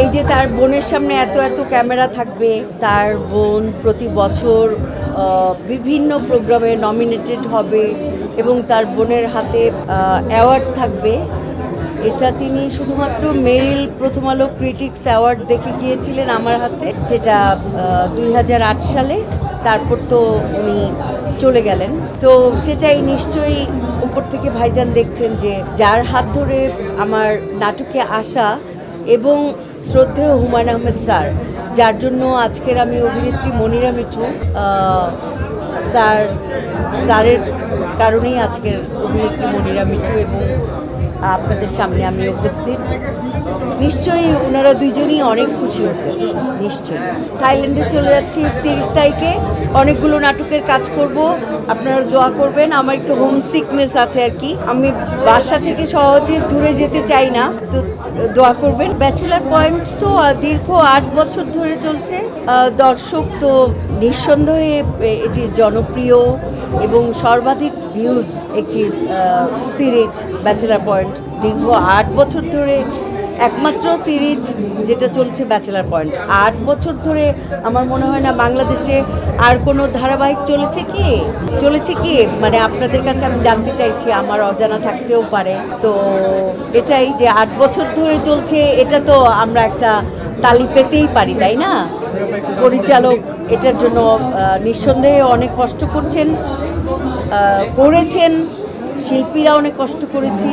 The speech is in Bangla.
এই যে তার বোনের সামনে এত এত ক্যামেরা থাকবে, তার বোন প্রতি বছর বিভিন্ন প্রোগ্রামে নমিনেটেড হবে এবং তার বোনের হাতে অ্যাওয়ার্ড থাকবে, এটা তিনি শুধুমাত্র মেরিল প্রথম আলো ক্রিটিক্স অ্যাওয়ার্ড দেখে গিয়েছিলেন আমার হাতে, যেটা 2008 সালে। তারপর তো উনি চলে গেলেন। তো সেটাই নিশ্চয়ই উপর থেকে ভাইজান দেখছেন যে যার হাত ধরে আমার নাটকে আসা এবং শ্রদ্ধেয় হুমায়ূন আহমেদ স্যার, যার জন্য আজকের আমি অভিনেত্রী মনিরা মিঠু, স্যারের কারণেই আজকের অভিনেত্রী মনিরা মিঠু এবং আপনাদের সামনে আমি উপস্থিত। নিশ্চয়ই ওনারা দুইজনই অনেক খুশি হতেন। নিশ্চয়ই থাইল্যান্ডে চলে যাচ্ছি 30 তারিখে, অনেকগুলো নাটকের কাজ করব, আপনারা দোয়া করবেন। আমার একটু হোম সিকনেস আছে আর কি, আমি বাসা থেকে সহজে দূরে যেতে চাই না, তো দোয়া করবেন। ব্যাচেলার পয়েন্ট তো দীর্ঘ 8 বছর ধরে চলছে। দর্শক তো নিঃসন্দেহে এটি জনপ্রিয় এবং সর্বাধিক ভিউজ একটি সিরিজ ব্যাচেলার পয়েন্ট। দীর্ঘ 8 বছর ধরে একমাত্র সিরিজ যেটা চলছে ব্যাচেলার পয়েন্ট। 8 বছর ধরে আমার মনে হয় না বাংলাদেশে আর কোনো ধারাবাহিক চলেছে কি মানে আপনাদের কাছে আমি জানতে চাইছি, আমার অজানা থাকতেও পারে। তো এটাই যে 8 বছর ধরে চলছে, এটা তো আমরা একটা তালি পেতেই পারি, তাই না? পরিচালক এটার জন্য নিঃসন্দেহে অনেক কষ্ট করেছেন, শিল্পীরা অনেক কষ্ট করছি।